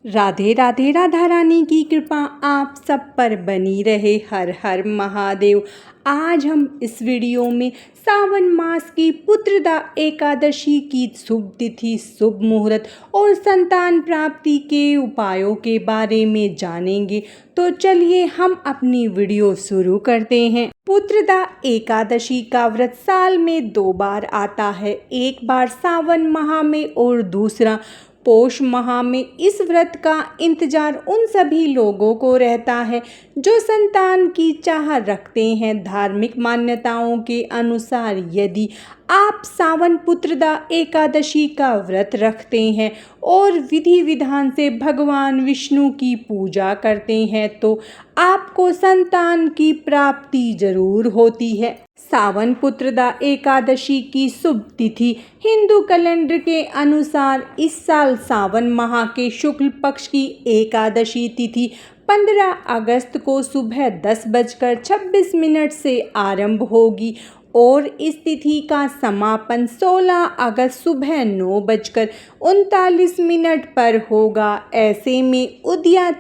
राधे राधे। राधा रानी की कृपा आप सब पर बनी रहे। हर हर महादेव। आज हम इस वीडियो में सावन मास की पुत्रदा एकादशी की शुभ तिथि, शुभ मुहूर्त और संतान प्राप्ति के उपायों के बारे में जानेंगे। तो चलिए हम अपनी वीडियो शुरू करते हैं। पुत्रदा एकादशी का व्रत साल में 2 बार आता है, एक बार सावन माह में और दूसरा पौष माह में। इस व्रत का इंतजार उन सभी लोगों को रहता है जो संतान की चाह रखते हैं। धार्मिक मान्यताओं के अनुसार यदि आप सावन पुत्रदा एकादशी का व्रत रखते हैं और विधि विधान से भगवान विष्णु की पूजा करते हैं तो आपको संतान की प्राप्ति जरूर होती है। सावन पुत्रदा एकादशी की शुभ तिथि हिंदू कैलेंडर के अनुसार इस साल सावन माह के शुक्ल पक्ष की एकादशी तिथि 15 अगस्त को सुबह 10:26 से आरंभ होगी और इस तिथि का समापन 16 अगस्त सुबह 9:39 पर होगा। ऐसे में उदया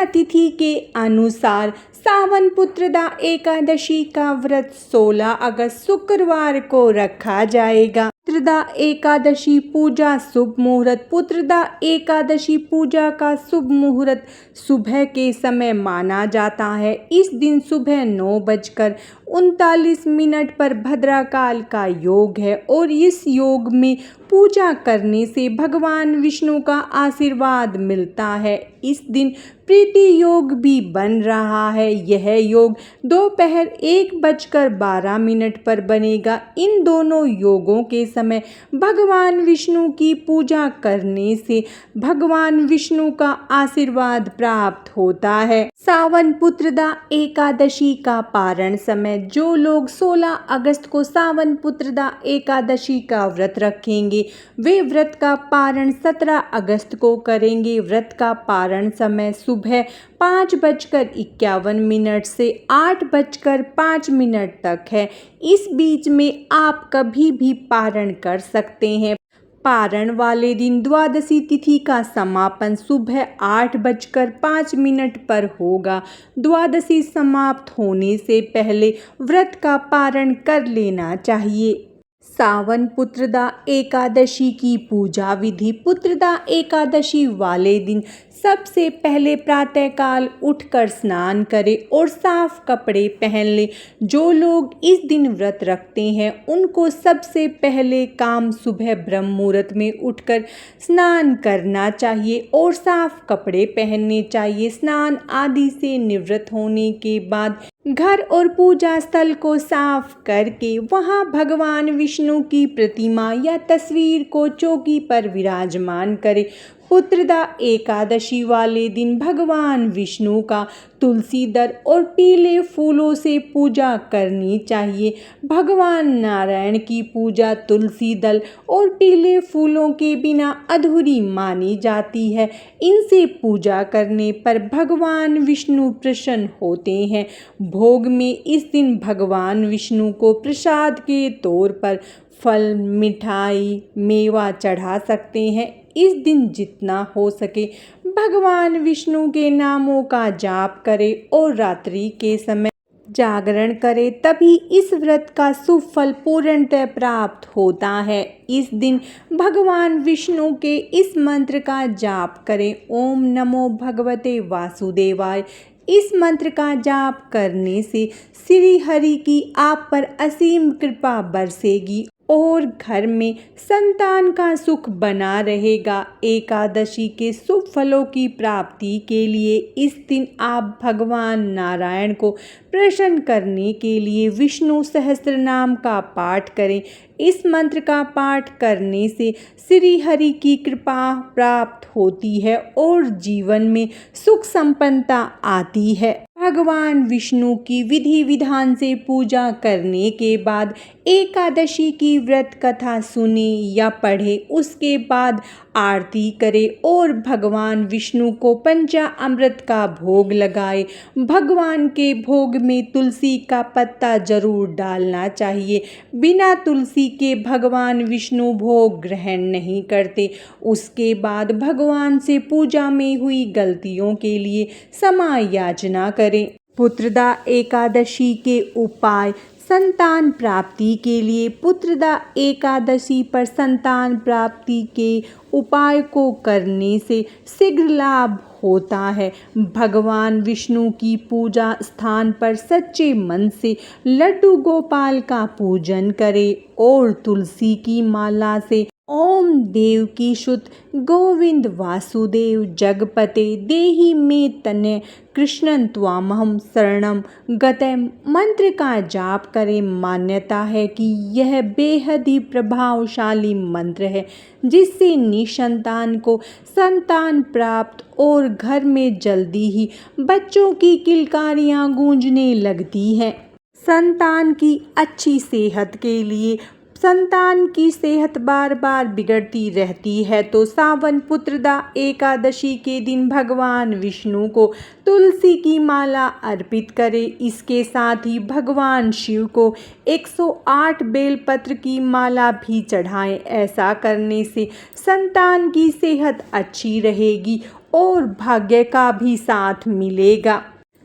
तिथि के अनुसार सावन पुत्रदा एकादशी का व्रत 16 अगस्त शुक्रवार को रखा जाएगा। पुत्रदा एकादशी पूजा शुभ मुहूर्त। पुत्रदा एकादशी पूजा का शुभ मुहूर्त सुबह के समय माना जाता है। इस दिन सुबह 9:39 पर भद्राकाल का योग है और इस योग में पूजा करने से भगवान विष्णु का आशीर्वाद मिलता है। इस दिन प्रीति योग भी बन रहा है। यह योग दोपहर 1:12 पर बनेगा। इन दोनों योगों के समय भगवान विष्णु की पूजा करने से भगवान विष्णु का आशीर्वाद प्राप्त होता है। सावन पुत्रदा एकादशी का पारण समय। जो लोग 16 अगस्त को सावन पुत्रदा एकादशी का व्रत रखेंगे वे व्रत का पारण 17 अगस्त को करेंगे। व्रत का पारण समय सुबह 5:51 से 8:05 तक है। इस बीच में आप कभी भी पारण कर सकते हैं। पारण वाले दिन द्वादशी तिथि का समापन सुबह 8:05 पर होगा। द्वादशी समाप्त होने से पहले व्रत का पारण कर लेना चाहिए। सावन पुत्रदा एकादशी की पूजा विधि। पुत्रदा एकादशी वाले दिन सबसे पहले प्रातःकाल उठकर स्नान करें और साफ कपड़े पहन लें। जो लोग इस दिन व्रत रखते हैं उनको सबसे पहले काम सुबह ब्रह्म मुहूर्त में उठकर स्नान करना चाहिए और साफ कपड़े पहनने चाहिए। स्नान आदि से निवृत्त होने के बाद घर और पूजा स्थल को साफ करके वहां भगवान विष्णु की प्रतिमा या तस्वीर को चौकी पर विराजमान करें। पुत्रदा एकादशी वाले दिन भगवान विष्णु का तुलसी दल और पीले फूलों से पूजा करनी चाहिए। भगवान नारायण की पूजा तुलसी दल और पीले फूलों के बिना अधूरी मानी जाती है। इनसे पूजा करने पर भगवान विष्णु प्रसन्न होते हैं। भोग में इस दिन भगवान विष्णु को प्रसाद के तौर पर फल, मिठाई, मेवा चढ़ा सकते हैं। इस दिन जितना हो सके भगवान विष्णु के नामों का जाप करें और रात्रि के समय जागरण करें, तभी इस व्रत का शुभ फल पूर्णतः प्राप्त होता है। इस दिन भगवान विष्णु के इस मंत्र का जाप करें, ओम नमो भगवते वासुदेवाय। इस मंत्र का जाप करने से श्री हरि की आप पर असीम कृपा बरसेगी और घर में संतान का सुख बना रहेगा। एकादशी के शुभ फलों की प्राप्ति के लिए इस दिन आप भगवान नारायण को प्रसन्न करने के लिए विष्णु सहस्त्र नाम का पाठ करें। इस मंत्र का पाठ करने से श्री हरि की कृपा प्राप्त होती है और जीवन में सुख संपन्नता आती है। भगवान विष्णु की विधि विधान से पूजा करने के बाद एकादशी की व्रत कथा सुने या पढ़े। उसके बाद आरती करें और भगवान विष्णु को पंचामृत का भोग लगाए। भगवान के भोग में तुलसी का पत्ता जरूर डालना चाहिए। बिना तुलसी के भगवान विष्णु भोग ग्रहण नहीं करते। उसके बाद भगवान से पूजा में हुई गलतियों के लिए क्षमा याचना करें। पुत्रदा एकादशी के उपाय। संतान प्राप्ति के लिए पुत्रदा एकादशी पर संतान प्राप्ति के उपाय को करने से शीघ्र लाभ होता है। भगवान विष्णु की पूजा स्थान पर सच्चे मन से लड्डू गोपाल का पूजन करें और तुलसी की माला से ओम देवकी सुत गोविंद वासुदेव जगपते देहि मे तनय कृष्णं त्वामहं शरणं गतम् मंत्र का जाप करें। मान्यता है कि यह बेहद ही प्रभावशाली मंत्र है जिससे निसंतान को संतान प्राप्त और घर में जल्दी ही बच्चों की किलकारियां गूंजने लगती हैं। संतान की अच्छी सेहत के लिए संतान की सेहत बार बार बिगड़ती रहती है तो सावन पुत्रदा एकादशी के दिन भगवान विष्णु को तुलसी की माला अर्पित करें। इसके साथ ही भगवान शिव को 108 बेलपत्र की माला भी चढ़ाएं। ऐसा करने से संतान की सेहत अच्छी रहेगी और भाग्य का भी साथ मिलेगा।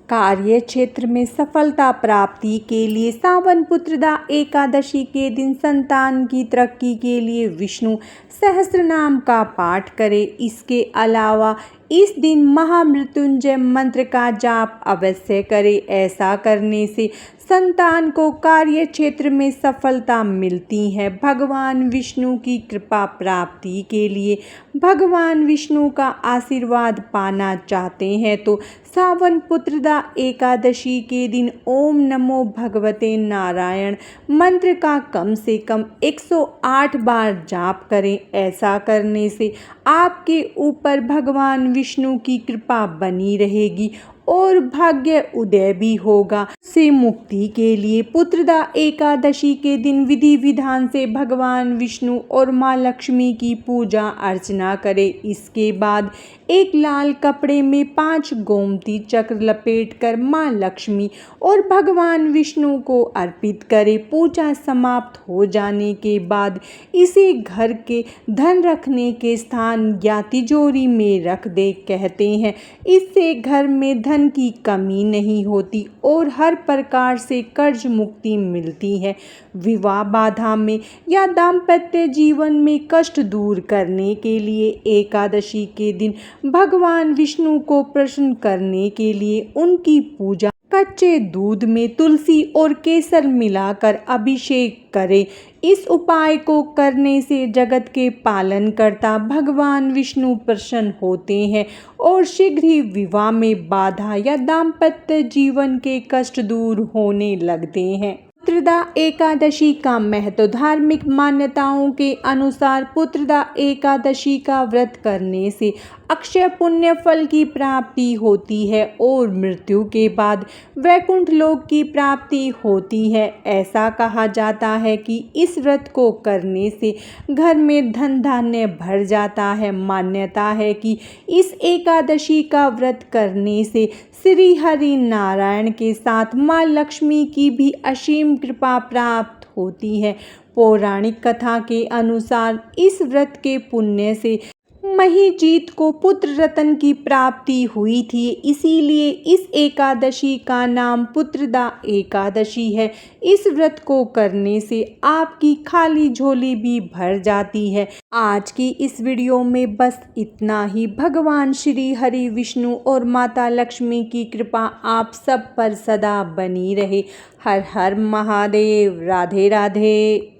कार्य क्षेत्र में सफलता प्राप्ति के लिए सावन पुत्रदा एकादशी के दिन संतान की तरक्की के लिए विष्णु सहस्त्र नाम का पाठ करें। इसके अलावा इस दिन महामृत्युंजय मंत्र का जाप अवश्य करें। ऐसा करने से संतान को कार्य क्षेत्र में सफलता मिलती है। भगवान विष्णु की कृपा प्राप्ति के लिए भगवान विष्णु का आशीर्वाद पाना चाहते हैं तो सावन पुत्रदा एकादशी के दिन ओम नमो भगवते नारायण मंत्र का कम से कम 108 बार जाप करें। ऐसा करने से आपके ऊपर भगवान विष्णु की कृपा बनी रहेगी और भाग्य उदय भी होगा। से मुक्ति के लिए पुत्रदा एकादशी के दिन विधि विधान से भगवान विष्णु और माँ लक्ष्मी की पूजा अर्चना करें। इसके बाद एक लाल कपड़े में 5 गोमती चक्र लपेटकर माँ लक्ष्मी और भगवान विष्णु को अर्पित करें। पूजा समाप्त हो जाने के बाद इसे घर के धन रखने के स्थान या तिजोरी में रख दे। कहते हैं इससे घर में धन की कमी नहीं होती और हर प्रकार से कर्ज मुक्ति मिलती है। विवाह बाधा में या दाम्पत्य जीवन में कष्ट दूर करने के लिए एकादशी के दिन भगवान विष्णु को प्रसन्न करने के लिए उनकी पूजा कच्चे दूध में तुलसी और केसर मिलाकर अभिषेक करें। इस उपाय को करने से जगत के पालनकर्ता भगवान विष्णु प्रसन्न होते हैं और शीघ्र ही विवाह में बाधा या दाम्पत्य जीवन के कष्ट दूर होने लगते हैं। पुत्रदा एकादशी का महत्व। धार्मिक मान्यताओं के अनुसार पुत्रदा एकादशी का व्रत करने से अक्षय पुण्य फल की प्राप्ति होती है और मृत्यु के बाद वैकुंठ लोक की प्राप्ति होती है। ऐसा कहा जाता है कि इस व्रत को करने से घर में धन धान्य भर जाता है। मान्यता है कि इस एकादशी का व्रत करने से श्री हरि नारायण के साथ माँ लक्ष्मी की भी असीम कृपा प्राप्त होती है। पौराणिक कथा के अनुसार इस व्रत के पुण्य से महीजीत को पुत्र रतन की प्राप्ति हुई थी, इसीलिए इस एकादशी का नाम पुत्रदा एकादशी है। इस व्रत को करने से आपकी खाली झोली भी भर जाती है। आज की इस वीडियो में बस इतना ही। भगवान श्री हरि विष्णु और माता लक्ष्मी की कृपा आप सब पर सदा बनी रहे। हर हर महादेव। राधे राधे।